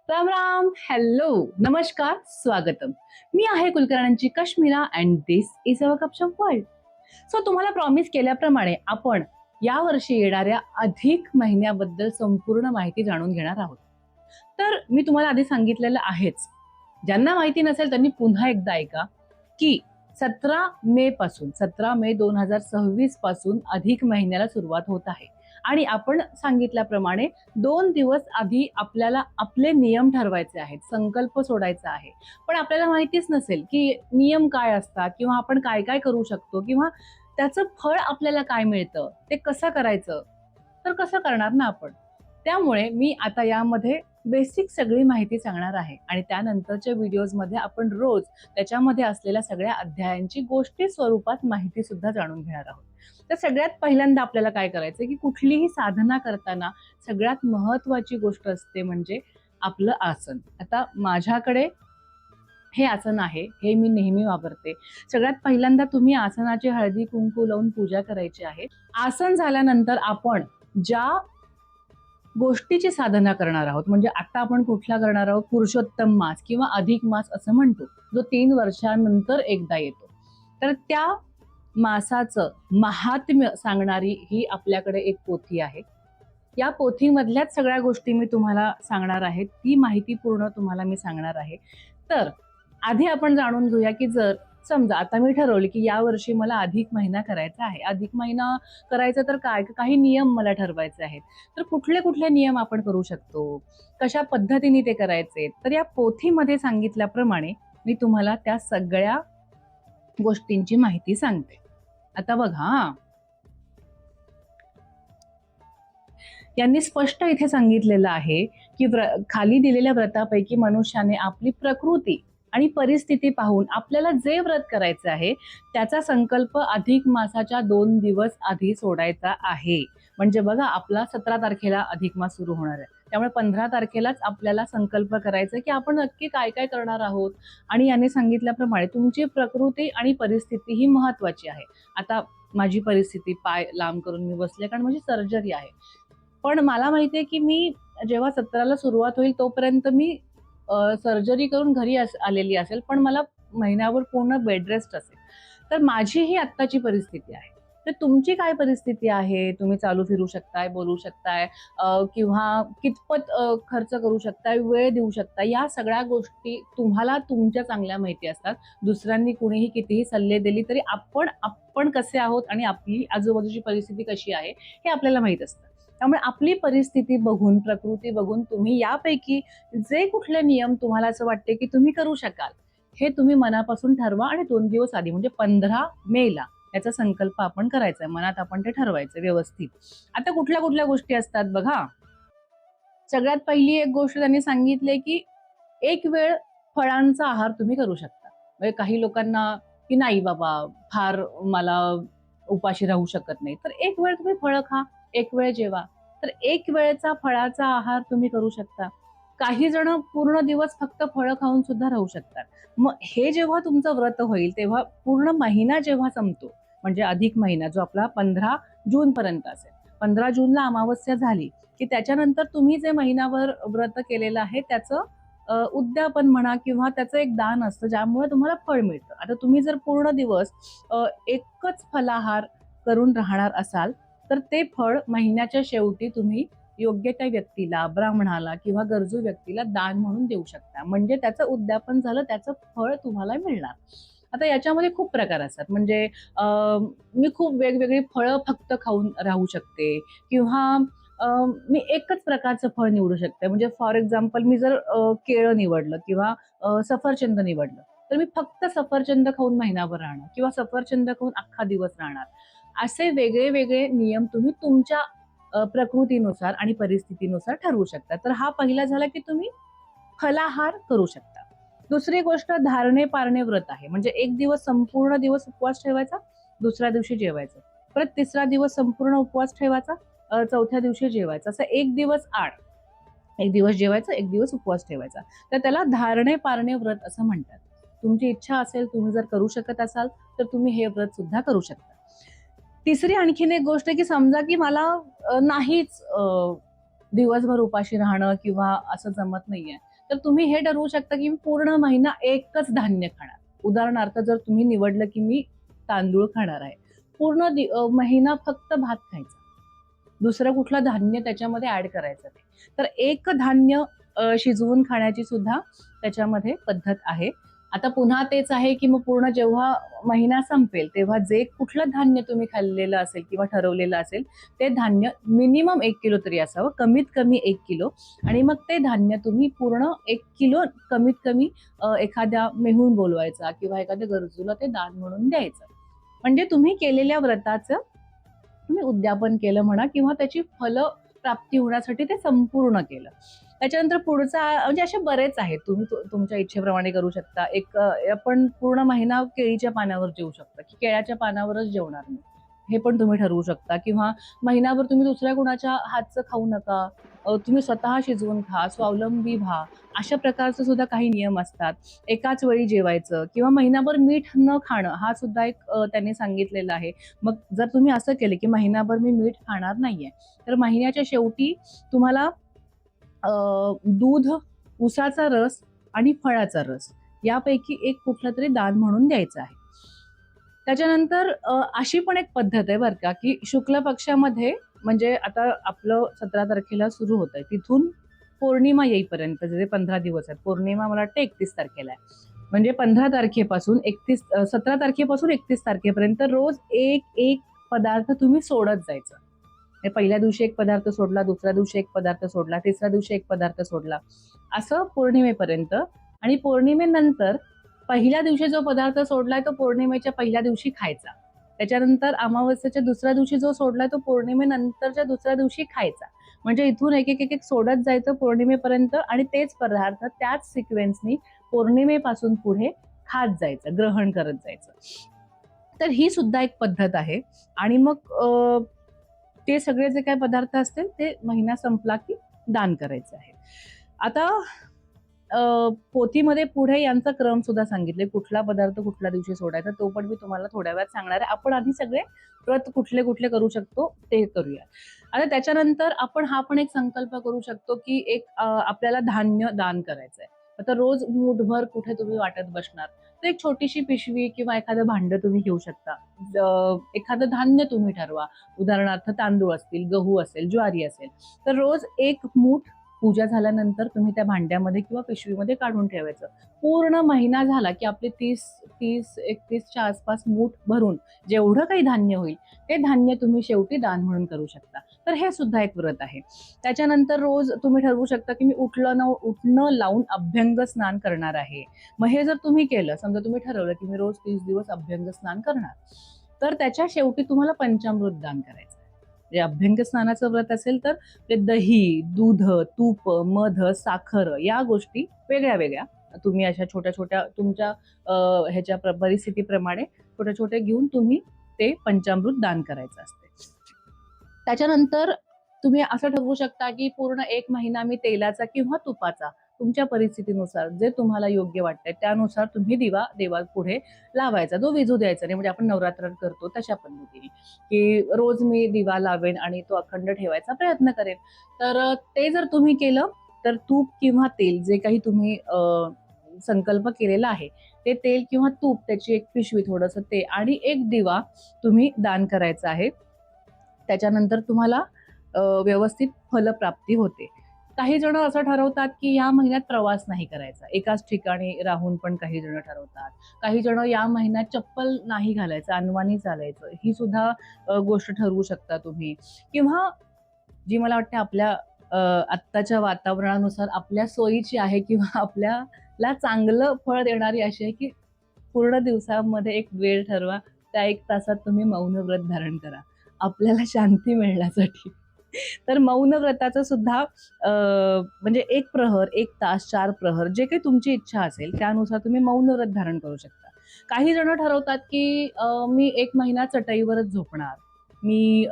Ram Ram, hello, नमस्कार, स्वागतम. मी आहे कुलकर्ण्यांची Kashmira and this is our cup of world. So तुम्हाला प्रॉमिस केल्याप्रमाणे आपण या वर्षी येणाऱ्या अधिक महिन्याबद्दल संपूर्ण माहिती जाणून घेणार आहोत. तर मी तुम्हाला आधी सांगितलेलं आहेच. ज्यांना माहिती नसेल त्यांनी पुन्हा एकदा ऐका की 17 मे 2026 पासून अधिक महिन्याला सुरुवात होत आहे आणि आपण सांगितल्याप्रमाणे 2 दिवस आधी आपल्याला आपले नियम ठरवायचे आहेत, संकल्प सोडायचा आहे. पण आपल्याला माहितीच नसेल की नियम काय असतात किंवा आपण काय काय करू शकतो किंवा त्याचं फळ आपल्याला काय मिळतं, ते कसं करायचं, तर कसं करणार ना आपण. त्यामुळे मी आता यामध्ये बेसिक सगळी माहिती सांगणार आहे आणि त्यानंतरच्या व्हिडिओजमध्ये आपण रोज त्याच्यामध्ये असलेल्या सगळ्या अध्यायांची गोष्टी स्वरूपात माहिती सुद्धा जाणून घेणार आहोत. तर सगळ्यात पहिल्यांदा आपल्याला काय करायचं की कुठलीही साधना करताना सगळ्यात महत्वाची गोष्ट असते म्हणजे आपलं आसन. आता माझ्याकडे हे आसन आहे, हे मी नेहमी वापरते. सगळ्यात पहिल्यांदा तुम्ही आसनाची हळदी कुंकू लावून पूजा करायची आहे. आसन झाल्यानंतर आपण ज्या गोष्टीची साधना करणार आहोत, म्हणजे आता आपण कुठला करणार आहोत, पुरुषोत्तम मास किंवा अधिक मास असं म्हणतो, जो 3 वर्षांनंतर एकदा येतो. तर त्या मासाचं महात्म्य सांगणारी ही आपल्याकडे एक पोथी आहे. या पोथीमधल्याच सगळ्या गोष्टी मी तुम्हाला सांगणार आहे, ती माहिती पूर्ण तुम्हाला मी सांगणार आहे. तर आधी आपण जाणून घेऊया की जर समजा आता मी ठरवले की या वर्षी मला अधिक महिना करायचा आहे, अधिक महिना करायचा तर काय, काही नियम मला ठरवायचे आहेत. तर कुठले कुठले नियम आपण करू शकतो, कशा पद्धतीने ते करायचे, तर या पोथीमध्ये सांगितल्याप्रमाणे मी तुम्हाला त्या सगळ्या गोष्टींची माहिती सांगते. आता बघा, यांनी स्पष्ट इथे सांगितलेलं आहे की खाली दिलेल्या व्रतापैकी मनुष्याने आपली प्रकृती आणि परिस्थिती पाहून आपल्याला जे व्रत करायचे आहे त्याचा संकल्प अधिक मासाच्या 2 दिवस आधी सोडायचा आहे. म्हणजे बघा, आपला 17 तारखेला अधिक मास सुरू होणार आहे, त्यामुळे 15 तारखेलाच आपल्याला संकल्प करायचा की आपण नक्की काय काय करणार आहोत. आणि याने सांगितल्याप्रमाणे तुमची प्रकृती आणि परिस्थिती ही महत्वाची आहे. आता माझी परिस्थिती, पाय लांब करून मी बसले कारण माझी सर्जरी आहे. पण मला माहितीये की मी जेव्हा 17ला सुरुवात होईल तोपर्यंत मी सर्जरी करून घरी आलेली असेल, पण मला महिन्याभर पूर्ण बेड रेस्ट असेल. तर माझी ही आत्ताची परिस्थिती आहे. तर तुमची काय परिस्थिती आहे, तुम्ही चालू फिरू शकताय, बोलू शकताय, किंवा कितपत खर्च करू शकताय, वेळ देऊ शकताय, या सगळ्या गोष्टी तुम्हाला तुमच्या चांगल्या माहिती असतात. दुसऱ्यांनी कुणीही कितीही सल्ले दिली तरी आपण आपण कसे आहोत आणि आपली आजूबाजूची परिस्थिती कशी आहे हे आपल्याला माहित असतं. त्यामुळे आपली परिस्थिती बघून, प्रकृती बघून तुम्ही यापैकी जे कुठले नियम तुम्हाला असं वाटते की तुम्ही करू शकाल, हे तुम्ही मनापासून ठरवा आणि 2 दिवस आधी म्हणजे 15 मेला याचा संकल्प आपण करायचा, मनात आपण ते ठरवायचं व्यवस्थित. आता कुठल्या कुठल्या गोष्टी असतात बघा. सगळ्यात पहिली एक गोष्ट त्यांनी सांगितली की एक वेळ फळांचा आहार तुम्ही करू शकता. म्हणजे काही लोकांना की नाही बाबा, फार मला उपाशी राहू शकत नाही, तर एक वेळ तुम्ही फळं खा, एक वेळ जेवा. तर एक वेळचा फळाचा आहार तुम्ही करू शकता. काही जण पूर्ण दिवस फक्त फळं खाऊन सुद्धा राहू शकतात. मग हे जेव्हा तुमचं व्रत होईल तेव्हा पूर्ण महिना जेव्हा संपतो, म्हणजे अधिक महिना जो आपला 15 जून पर्यंत असेल, 15 जूनला अमावस्या झाली की त्याच्यानंतर तुम्ही जे महिनाभर व्रत केलेलं आहे त्याचं उद्यापन म्हणा किंवा त्याचं एक दान असतं ज्यामुळे तुम्हाला फळ मिळतं. आता तुम्ही जर पूर्ण दिवस एकच फलाहार करून राहणार असाल तर ते फळ महिन्याच्या शेवटी तुम्ही योग्य त्या व्यक्तीला, ब्राह्मणाला किंवा गरजू व्यक्तीला दान म्हणून देऊ शकता. म्हणजे त्याचं उद्यापन झालं, त्याचं फळ तुम्हाला मिळणार. आता याच्यामध्ये खूप प्रकार असतात. म्हणजे मी खूप वेगवेगळी फळं फक्त खाऊन राहू शकते किंवा मी एकच प्रकारचं फळ निवडू शकते. म्हणजे फॉर एक्झाम्पल मी जर केळं निवडलं किंवा सफरचंद निवडलं, तर मी फक्त सफरचंद खाऊन महिनाभर राहणार किंवा सफरचंद खाऊन अख्खा दिवस राहणार. असे वेगळे वेगळे नियम तुम्ही तुमच्या प्रकृतीनुसार आणि परिस्थितीनुसार ठरवू शकता. तर हा पहिला झाला की तुम्ही फलाहार करू शकता. दुसरी गोष्ट धारणे पारणे व्रत आहे. म्हणजे एक दिवस संपूर्ण दिवस उपवास ठेवायचा, दुसऱ्या दिवशी जेवायचं, परत तिसरा दिवस संपूर्ण उपवास ठेवायचा, चौथ्या दिवशी जेवायचं, असं एक दिवस आड, एक दिवस जेवायचं, एक दिवस उपवास ठेवायचा. तर त्याला धारणे पारणे व्रत असं म्हणतात. तुमची इच्छा असेल, तुम्ही जर करू शकत असाल तर तुम्ही हे व्रत सुद्धा करू शकता. तिसरी आणखीन एक गोष्ट की समजा की मला नाहीच दिवसभर उपाशी राहणं किंवा असं जमत नाहीये, तर तुम्ही हे ठरवू शकता की मी पूर्ण महिना एकच धान्य खाणार. उदाहरणार्थ जर तुम्ही निवडलं की मी तांदूळ खाणार आहे, पूर्ण महिना फक्त भात खायचा, दुसरं कुठलं धान्य त्याच्यामध्ये ऍड करायचं नाही. तर एक धान्य शिजवून खाण्याची सुद्धा त्याच्यामध्ये पद्धत आहे. आता पुन्हा तेच आहे की मग पूर्ण जेव्हा महिना संपेल तेव्हा जे कुठलं धान्य तुम्ही खाल्लेलं असेल किंवा ठरवलेलं असेल ते धान्य मिनिमम 1 किलो तरी असावं, कमीत कमी 1 किलो. आणि मग ते धान्य तुम्ही पूर्ण 1 किलो कमीत कमी एखाद्या मेहून बोलवायचा किंवा एखाद्या गरजूला ते दान म्हणून द्यायचं. म्हणजे तुम्ही केलेल्या व्रताचं तुम्ही उद्यापन केलं म्हणा किंवा त्याची फल प्राप्ती होण्यासाठी ते संपूर्ण केलं. त्याच्यानंतर पुढचा म्हणजे असे बरेच आहेत, तुम्ही तुमच्या इच्छेप्रमाणे करू शकता. एक आपण पूर्ण महिना केळीच्या पानावर जेवू शकता की केळ्याच्या पानावरच जेवणार नाही, हे पण तुम्ही ठरवू शकता. किंवा महिनाभर तुम्ही दुसऱ्या कोणाच्या हातचं खाऊ नका, तुम्ही स्वतः शिजवून खा, स्वावलंबी व्हा, अशा प्रकारचे सुद्धा काही नियम असतात. एकाच वेळी जेवायचं किंवा महिनाभर मीठ न खाणं हा सुद्धा एक त्यांनी सांगितलेला आहे. मग जर तुम्ही असं केलं की महिनाभर मी मीठ खाणार नाहीये, तर महिन्याच्या शेवटी तुम्हाला दूध, उसाचा रस आणि फळाचा रस यापैकी एक कुठलं तरी दान म्हणून द्यायचं आहे. त्याच्यानंतर अशी पण एक पद्धत आहे बरं का, की शुक्ल पक्षामध्ये म्हणजे आता आपलं 17 तारखेला सुरू होत आहे, तिथून पौर्णिमा येईपर्यंत जे 15 दिवस आहेत, पौर्णिमा मला वाटतं 31 तारखेला आहे. म्हणजे 15 तारखेपासून 17 तारखेपासून 31 तारखेपर्यंत रोज एक एक पदार्थ तुम्ही सोडत जायचं. पहिल्या दिवशी एक पदार्थ सोडला, दुसऱ्या दिवशी एक पदार्थ सोडला, तिसऱ्या दिवशी एक पदार्थ सोडला, असं पौर्णिमेपर्यंत. आणि पौर्णिमेनंतर पहिल्या दिवशी जो पदार्थ सोडलाय तो पौर्णिमेच्या पहिल्या दिवशी खायचा. त्याच्यानंतर अमावस्येच्या दुसऱ्या दिवशी जो सोडलाय तो पौर्णिमेनंतरच्या दुसऱ्या दिवशी खायचा. म्हणजे इथून एक एक एक सोडत जायचं पौर्णिमेपर्यंत आणि तेच पदार्थ त्याच सिक्वेन्सनी पौर्णिमेपासून पुढे खात जायचं, ग्रहण करत जायचं. तर ही सुद्धा एक पद्धत आहे. आणि मग ते सगळे जे काही पदार्थ असतील ते महिना संपला की दान करायचं आहे. आता पोथीमध्ये पुढे यांचा क्रम सुद्धा सांगितले, कुठला पदार्थ कुठल्या दिवशी सोडायचा, तो पण मी तुम्हाला थोड्या वेळात सांगणार आहे. आपण आधी सगळे व्रत कुठले कुठले करू शकतो ते करूया. आता त्याच्यानंतर आपण हा पण एक संकल्प करू शकतो की एक आपल्याला धान्य दान करायचंय. आता रोज मूठभर कुठे तुम्ही वाटत बसणार, तर एक छोटीशी पिशवी किंवा एखादं भांड तुम्ही घेऊ शकता. एखादं धान्य तुम्ही ठरवा, उदाहरणार्थ तांदूळ असतील, गहू असेल, ज्वारी असेल, तर रोज एक मूठ पूजा झाल्यानंतर तुम्ही त्या भांड्यामध्ये किंवा पिशवीमध्ये काढून ठेवायचं. पूर्ण महिना झाला की आपले 31च्या आसपास मूठ भरून जेवढं काही धान्य होईल ते धान्य तुम्ही शेवटी दान म्हणून करू शकता. तर हे सुद्धा एक व्रत आहे. त्याच्यानंतर रोज तुम्ही ठरवू शकता की मी उठणं लावून अभ्यंग स्नान करणार आहे. मग हे जर तुम्ही केलं, समजा तुम्ही ठरवलं की मी रोज 30 दिवस अभ्यंग स्नान करणार, तर त्याच्या शेवटी तुम्हाला पंचामृत दान करायचं. अभ्यंग स्नानाचं व्रत असेल तर ते दही, दूध, तूप, मध, साखर या गोष्टी वेगळ्या वेगळ्या तुम्ही अशा छोट्या छोट्या तुमच्या ह्याच्या परिस्थितीप्रमाणे छोट्या छोट्या घेऊन तुम्ही ते पंचामृत दान करायचं असते. त्याच्यानंतर तुम्ही असं ठरवू शकता की पूर्ण 1 महिना मी तेलाचा किंवा तुपाचा तुमच्या परिस्थितीनुसार जे तुम्हाला योग्य वाटतंय त्यानुसार तुम्ही दिवा देवापुढे लावायचा, जो विझू द्यायचा नाही. म्हणजे आपण नवरात्रात करतो तशा पद्धतीने की रोज मी दिवा लावेन आणि तो अखंड ठेवायचा प्रयत्न करेन. तर ते जर तुम्ही केलं तर तूप किंवा तेल जे काही तुम्ही संकल्प केलेला आहे ते तेल किंवा तूप, त्याची एक पिशवी, थोडंसं ते आणि एक दिवा तुम्ही दान करायचा आहे. त्याच्यानंतर तुम्हाला व्यवस्थित फलप्राप्ती होते. काही जण असं ठरवतात की या महिन्यात प्रवास नाही करायचा, एकाच ठिकाणी राहून पण काही जण ठरवतात. काही जण या महिन्यात चप्पल नाही घालायचं, अनवाणी चालायचं, ही सुद्धा गोष्ट ठरवू शकता तुम्ही. किंवा जी मला वाटते आपल्या आत्ताच्या वातावरणानुसार आपल्या सोयीची आहे किंवा आपल्याला चांगलं फळ देणारी अशी आहे की पूर्ण दिवसामध्ये एक वेळ ठरवा, त्या 1 तासात तुम्ही मौन व्रत धारण करा आपल्याला शांती मिळण्यासाठी. तर मौन व्रताचं सुद्धा म्हणजे 1 प्रहर, 1 तास, 4 प्रहर जे काही तुमची इच्छा असेल त्यानुसार तुम्ही मौन व्रत धारण करू शकता. काही जण ठरवतात की मी 1 महिना चटईवरच झोपणार, मी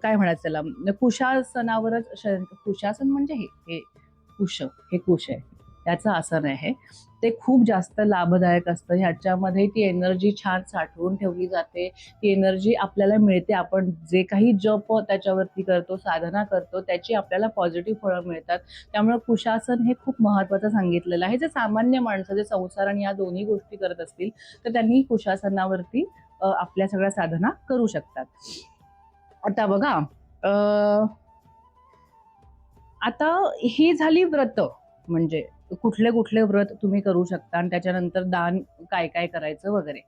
काय म्हणायचं त्याला कुशासनावरच, कुशासन म्हणजे हे कुश आहे. याचं आसन आहे. ते खूप जास्त लाभदायक असतं. ह्याच्यामध्ये ती एनर्जी छान साठवून ठेवली जाते. ती एनर्जी आपल्याला मिळते. आपण जे काही जप त्याच्यावरती करतो, साधना करतो, त्याची आपल्याला पॉझिटिव्ह फळं मिळतात. त्यामुळे कुशासन हे खूप महत्त्वाचं सांगितलेलं आहे. जे सामान्य माणसं जे संसार आणि या दोन्ही गोष्टी करत असतील तर त्यांनी कुशासनावरती आपल्या सगळ्या साधना करू शकतात. आता बघा, आता ही झाली व्रत, म्हणजे कुठले कुठले व्रत तुम्ही करू शकता आणि त्याच्यानंतर दान काय काय करायचं वगैरे.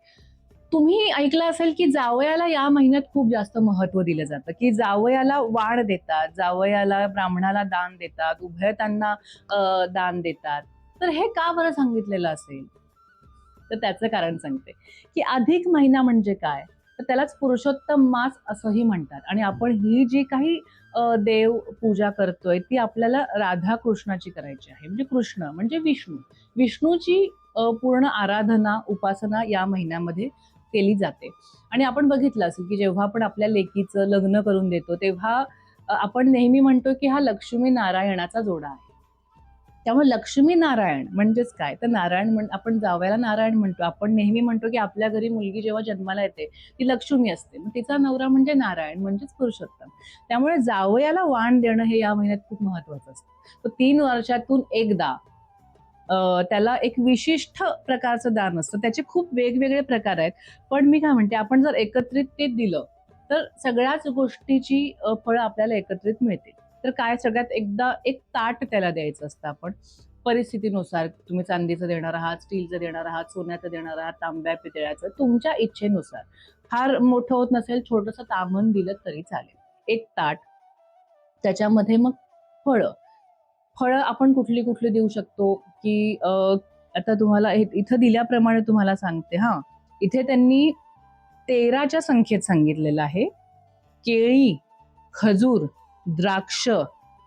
तुम्ही ऐकलं असेल की जावयाला या महिन्यात खूप जास्त महत्व दिलं जातं, की जावयाला वाण देतात, जावयाला ब्राह्मणाला दान देतात, उभयतांना दान देतात. तर हे का बरं सांगितलेलं असेल? तर त्याचं कारण सांगते, की अधिक महिना म्हणजे काय, तर त्यालाच पुरुषोत्तम मास असंही म्हणतात. आणि आपण ही जी काही देव पूजा करतोय ती आपल्याला राधा कृष्णाची करायची आहे. म्हणजे कृष्ण म्हणजे विष्णू, विष्णूची पूर्ण आराधना उपासना या महिन्यामध्ये केली जाते. आणि आपण बघितलं असेल की जेव्हा आपण आपल्या लेकीचं लग्न करून देतो तेव्हा आपण नेहमी म्हणतो की हा लक्ष्मी नारायणाचा जोडा आहे. त्यामुळे लक्ष्मी नारायण म्हणजेच काय, तर नारायण आपण जावयाला नारायण म्हणतो. आपण नेहमी म्हणतो की आपल्या घरी मुलगी जेव्हा जन्माला येते ती लक्ष्मी असते, मग तिचा नवरा म्हणजे नारायण म्हणजेच पुरुषोत्तम. त्यामुळे जावयाला वाण देणं हे या महिन्यात खूप महत्वाचं असतं. तर 3 वर्षातून एकदा त्याला एक विशिष्ट प्रकारचं दान असतं. त्याचे खूप वेगवेगळे प्रकार आहेत. पण मी काय म्हणते, आपण जर एकत्रित ते दिलं तर सगळ्याच गोष्टीची फळं आपल्याला एकत्रित मिळतील. तर काय, सगळ्यात एकदा एक ताट त्याला द्यायचं असतं आपण. परिस्थितीनुसार तुम्ही चांदीचं देणार आहात, स्टीलचं देणार आहात, सोन्याचं देणार आहात, तांब्या पितळ्याचं, तुमच्या इच्छेनुसार. फार मोठं होत नसेल, छोटंसं ताम्हण दिलं तरी चालेल. एक ताट, त्याच्यामध्ये मग फळं. फळं आपण कुठली कुठली देऊ शकतो, की आता तुम्हाला इथं दिल्याप्रमाणे तुम्हाला सांगते हां. इथे त्यांनी 13च्या संख्येत सांगितलेलं आहे. केळी, खजूर, द्राक्ष,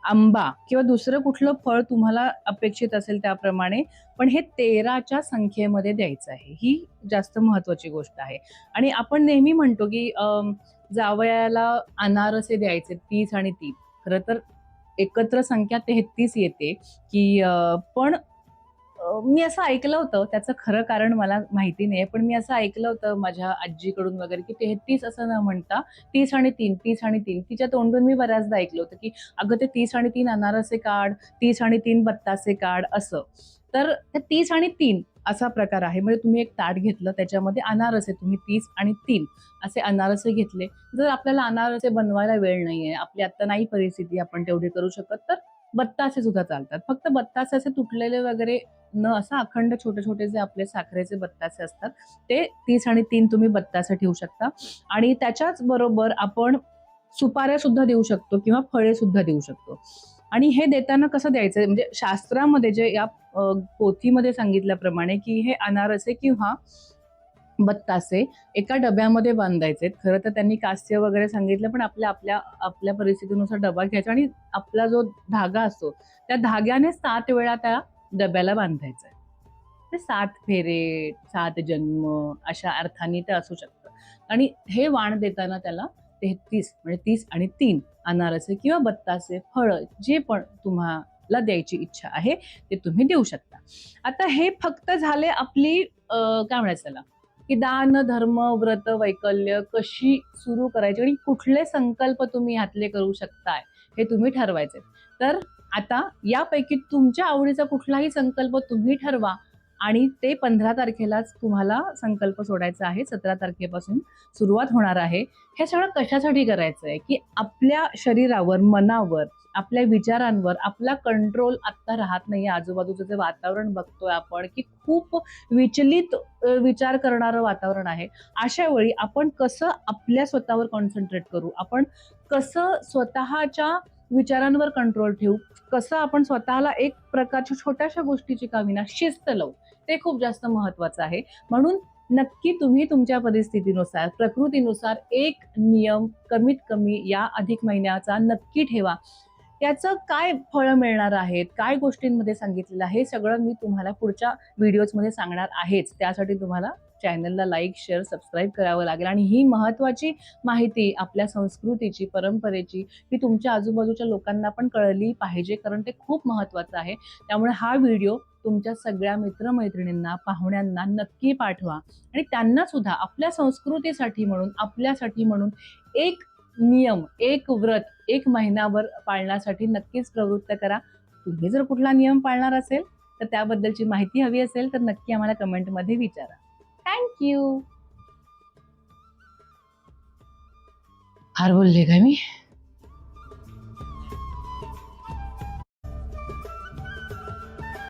आंबा किंवा दुसरं कुठलं फळ तुम्हाला अपेक्षित असेल त्याप्रमाणे, पण हे 13च्या संख्येमध्ये द्यायचं आहे. ही जास्त महत्वाची गोष्ट आहे. आणि आपण नेहमी म्हणतो, की जावयाला अनारसे द्यायचे 30 आणि 3. खरं तर एकत्र संख्या 33 येते, की पण मी असं ऐकलं होतं, त्याचं खरं कारण मला माहिती नाहीये, पण मी असं ऐकलं होतं माझ्या आजीकडून वगैरे, की 33 असं न म्हणता 30 आणि 3, 30 आणि 3. तिच्या तोंडून मी बऱ्याचदा ऐकलं होतं, की "अगं ते 30 आणि 3 अनारसे काढ, 30 आणि 3 बत्तासे काढ," असं. तर ते 30 आणि 3 असा प्रकार आहे. म्हणजे तुम्ही एक ताट घेतलं, त्याच्यामध्ये अनारसे तुम्ही 30 आणि 3 असे अनारसे घेतले. जर आपल्याला अनारसे बनवायला वेळ नाहीये, आपली आत्ता नाही परिस्थिती आपण तेवढी करू शकत, तर बत्तासे सुद्धा चालतात. फक्त बत्तासे असे तुटलेले वगैरे न असं अखंड छोटे-छोटे जे आपले साखरेचे बत्तासे असतात, ते 30 आणि 3 तुम्ही बत्तासे ठेवू शकता. आणि त्याच्याच बरोबर आपण सुपाऱ्या सुद्धा देऊ शकतो किंवा फळे सुद्धा देऊ शकतो. आणि हे देताना कसं द्यायचं, म्हणजे शास्त्रामध्ये जे या पोथीमध्ये सांगितल्याप्रमाणे, की हे अनारसे किंवा बत्तासे एका डब्यामध्ये बांधायचे. खरं तर त्यांनी कास्य वगैरे सांगितलं, पण आपल्या आपल्या आपल्या परिस्थितीनुसार डबा घ्यायचा आणि आपला जो धागा असतो, त्या धाग्याने 7 वेळा त्या डब्याला बांधायचं आहे. ते 7 फेरे, 7 जन्म अशा अर्थाने ते असू शकतं. आणि हे वाण देताना त्याला 33 म्हणजे 30 आणि 3 अनारसे किंवा बत्तासे, फळं जे पण तुम्हाला द्यायची इच्छा आहे, ते तुम्ही देऊ शकता. आता हे फक्त झाले आपली काय म्हणायचं त्याला, की दान, धर्म, व्रत, वैकल्य कशी सुरू करायची आणि कुठले संकल्प तुम्ही ह्यातले करू शकताय, हे तुम्ही ठरवायचे. तर आता यापैकी तुमच्या आवडीचा कुठलाही संकल्प तुम्ही ठरवा आणि ते 15 तारखेलाच तुम्हाला संकल्प सोडायचा आहे. 17 तारखेपासून सुरुवात होणार आहे. हे सगळं कशासाठी करायचं आहे, की आपल्या शरीरावर, मनावर, आपल्या विचारांवर आपला कंट्रोल आत्ता राहत नाहीये. आजूबाजूचं जे वातावरण बघतोय आपण, की खूप विचलित विचार करणारं वातावरण आहे. अशा वेळी आपण कसं आपल्या स्वतःवर कॉन्सन्ट्रेट करू, आपण कसं स्वतःच्या विचारांवर कंट्रोल ठेवू, कसं आपण स्वतःला एक प्रकारच्या छोट्याशा गोष्टीची का होईना शिस्त लावू, ते खूप जास्त महत्वाचं आहे. म्हणून नक्की तुम्ही तुमच्या परिस्थितीनुसार, प्रकृतीनुसार एक नियम कमीत कमी या अधिक महिन्याचा नक्की ठेवा. याचं काय फळं मिळणार आहेत, काय गोष्टींमध्ये सांगितलेलं आहे, हे सगळं मी तुम्हाला पुढच्या व्हिडिओजमध्ये सांगणार आहेच. त्यासाठी तुम्हाला चॅनलला लाईक, शेअर, सबस्क्राईब करावं लागेल. आणि ही महत्त्वाची माहिती आपल्या संस्कृतीची, परंपरेची ही तुमच्या आजूबाजूच्या लोकांना पण कळली पाहिजे, कारण ते खूप महत्त्वाचं आहे. त्यामुळे हा व्हिडिओ तुमच्या सगळ्या मित्रमैत्रिणींना, पाहुण्यांना नक्की पाठवा आणि त्यांना सुद्धा आपल्या संस्कृतीसाठी म्हणून, आपल्यासाठी म्हणून एक नियम, एक व्रत, एक महिनाभर पाळण्यासाठी नक्कीच प्रवृत्त करा. तुम्ही जर कुठला नियम पाळणार असेल तर त्याबद्दलची माहिती हवी असेल तर नक्की आम्हाला कमेंटमध्ये विचारा. थँक्यू. फार बोलले का मी?